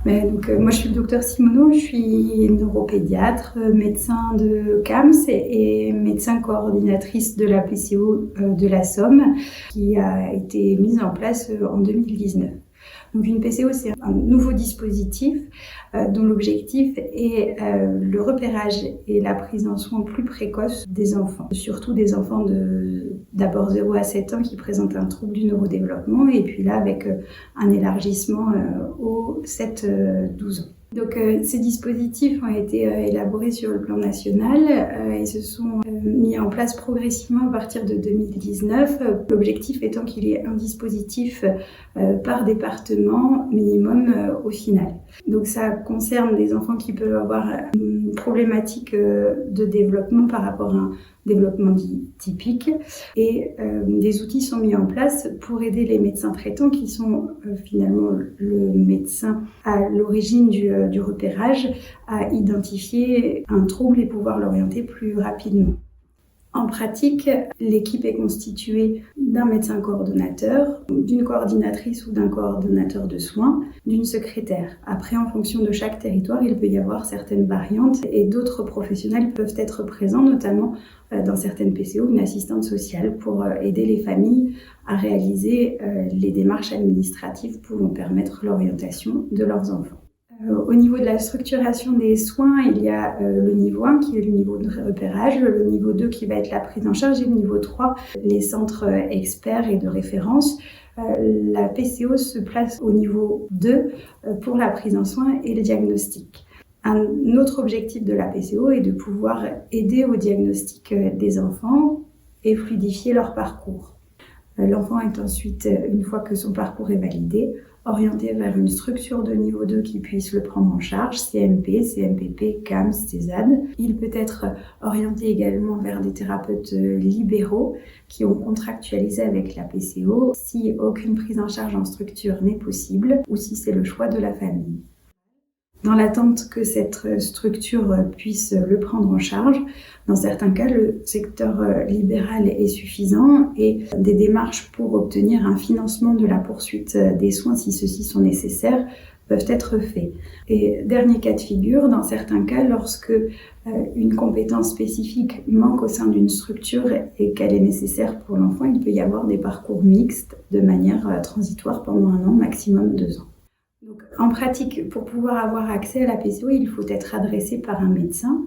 Moi, je suis le docteur Simoneau, je suis neuropédiatre, médecin de CAMS et médecin coordinatrice de la PCO de la Somme, qui a été mise en place en 2019. Donc une PCO, c'est un nouveau dispositif dont l'objectif est le repérage et la prise en soin plus précoce des enfants, surtout des enfants d'abord 0 à 7 ans qui présentent un trouble du neurodéveloppement et puis là avec un élargissement aux 7-12 ans. Donc ces dispositifs ont été élaborés sur le plan national et se sont mis en place progressivement à partir de 2019. L'objectif étant qu'il y ait un dispositif par département minimum au final. Donc ça concerne des enfants qui peuvent avoir une problématique de développement par rapport à un développement dit typique et des outils sont mis en place pour aider les médecins traitants qui sont finalement le médecin à l'origine du repérage à identifier un trouble et pouvoir l'orienter plus rapidement. En pratique, l'équipe est constituée d'un médecin coordonnateur, d'une coordinatrice ou d'un coordonnateur de soins, d'une secrétaire. Après, en fonction de chaque territoire, il peut y avoir certaines variantes et d'autres professionnels peuvent être présents, notamment dans certaines PCO, une assistante sociale pour aider les familles à réaliser les démarches administratives pouvant permettre l'orientation de leurs enfants. Au niveau de la structuration des soins, il y a le niveau 1 qui est le niveau de repérage, le niveau 2 qui va être la prise en charge et le niveau 3, les centres experts et de référence. La PCO se place au niveau 2 pour la prise en soin et le diagnostic. Un autre objectif de la PCO est de pouvoir aider au diagnostic des enfants et fluidifier leur parcours. L'enfant est ensuite, une fois que son parcours est validé, orienté vers une structure de niveau 2 qui puisse le prendre en charge, CMP, CMPP, CAMS, CESAD. Il peut être orienté également vers des thérapeutes libéraux qui ont contractualisé avec la PCO si aucune prise en charge en structure n'est possible ou si c'est le choix de la famille. Dans l'attente que cette structure puisse le prendre en charge, dans certains cas, le secteur libéral est suffisant et des démarches pour obtenir un financement de la poursuite des soins, si ceux-ci sont nécessaires, peuvent être faits. Et dernier cas de figure, dans certains cas, lorsque une compétence spécifique manque au sein d'une structure et qu'elle est nécessaire pour l'enfant, il peut y avoir des parcours mixtes de manière transitoire pendant 1 an, maximum 2 ans. Donc, en pratique, pour pouvoir avoir accès à la PCO, il faut être adressé par un médecin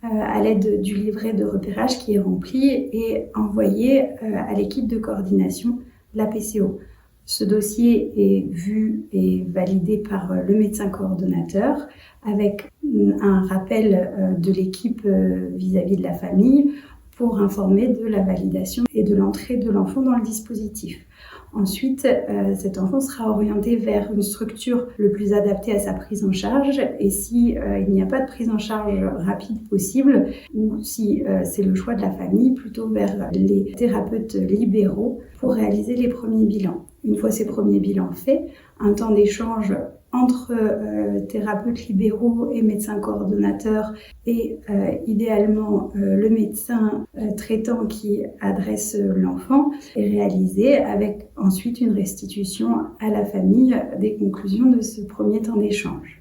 à l'aide du livret de repérage qui est rempli et envoyé à l'équipe de coordination de la PCO. Ce dossier est vu et validé par le médecin coordonnateur avec un rappel de l'équipe vis-à-vis de la famille pour informer de la validation et de l'entrée de l'enfant dans le dispositif. Ensuite, cet enfant sera orienté vers une structure le plus adaptée à sa prise en charge et si il n'y a pas de prise en charge rapide possible ou si c'est le choix de la famille, plutôt vers les thérapeutes libéraux pour réaliser les premiers bilans. Une fois ces premiers bilans faits, un temps d'échange entre thérapeutes libéraux et médecins coordonnateurs et idéalement le médecin traitant qui adresse l'enfant est réalisé avec ensuite une restitution à la famille des conclusions de ce premier temps d'échange.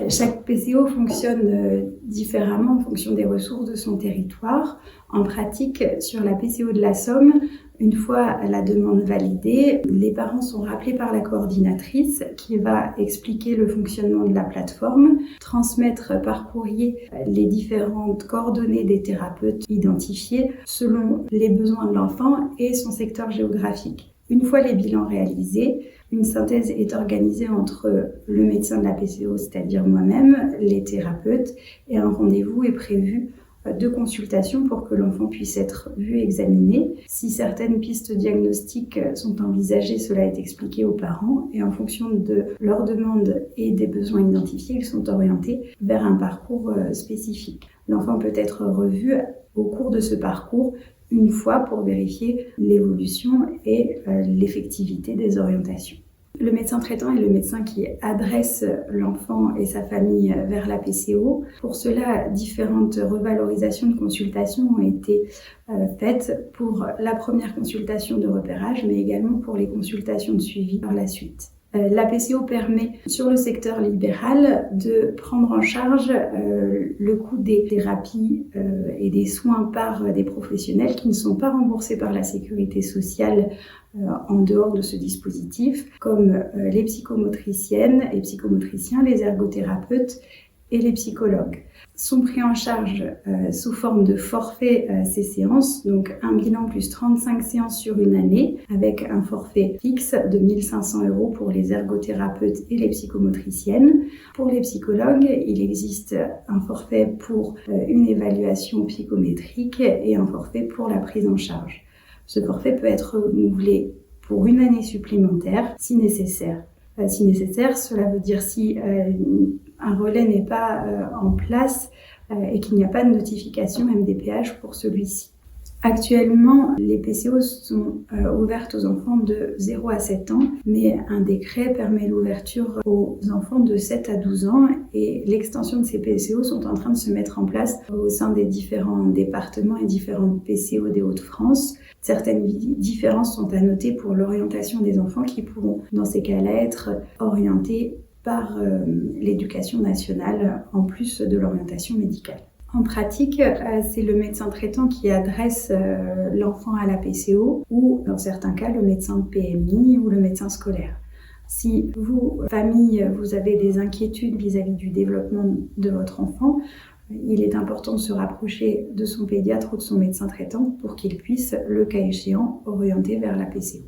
Chaque PCO fonctionne différemment en fonction des ressources de son territoire. En pratique, sur la PCO de la Somme, une fois la demande validée, les parents sont rappelés par la coordinatrice qui va expliquer le fonctionnement de la plateforme, transmettre par courrier les différentes coordonnées des thérapeutes identifiés selon les besoins de l'enfant et son secteur géographique. Une fois les bilans réalisés, une synthèse est organisée entre le médecin de la PCO, c'est-à-dire moi-même, les thérapeutes, et un rendez-vous est prévu de consultation pour que l'enfant puisse être vu et examiné. Si certaines pistes diagnostiques sont envisagées, cela est expliqué aux parents et en fonction de leurs demandes et des besoins identifiés, ils sont orientés vers un parcours spécifique. L'enfant peut être revu au cours de ce parcours une fois pour vérifier l'évolution et l'effectivité des orientations. Le médecin traitant est le médecin qui adresse l'enfant et sa famille vers la PCO. Pour cela, différentes revalorisations de consultation ont été faites pour la première consultation de repérage, mais également pour les consultations de suivi par la suite. La PCO permet sur le secteur libéral de prendre en charge le coût des thérapies et des soins par des professionnels qui ne sont pas remboursés par la sécurité sociale en dehors de ce dispositif, comme les psychomotriciennes et psychomotriciens, les ergothérapeutes et les psychologues. Sont pris en charge sous forme de forfait ces séances, donc un bilan plus 35 séances sur une année, avec un forfait fixe de 1 500 € pour les ergothérapeutes et les psychomotriciennes. Pour les psychologues, il existe un forfait pour une évaluation psychométrique et un forfait pour la prise en charge. Ce forfait peut être renouvelé pour une année supplémentaire si nécessaire. Si nécessaire, cela veut dire si un relais n'est pas en place et qu'il n'y a pas de notification MDPH pour celui-ci. Actuellement, les PCO sont ouvertes aux enfants de 0 à 7 ans, mais un décret permet l'ouverture aux enfants de 7 à 12 ans et l'extension de ces PCO sont en train de se mettre en place au sein des différents départements et différentes PCO des Hauts-de-France. Certaines différences sont à noter pour l'orientation des enfants qui pourront, dans ces cas-là, être orientés par l'éducation nationale en plus de l'orientation médicale. En pratique, c'est le médecin traitant qui adresse l'enfant à la PCO ou, dans certains cas, le médecin de PMI ou le médecin scolaire. Si vous, famille, vous avez des inquiétudes vis-à-vis du développement de votre enfant, il est important de se rapprocher de son pédiatre ou de son médecin traitant pour qu'il puisse, le cas échéant, orienter vers la PCO.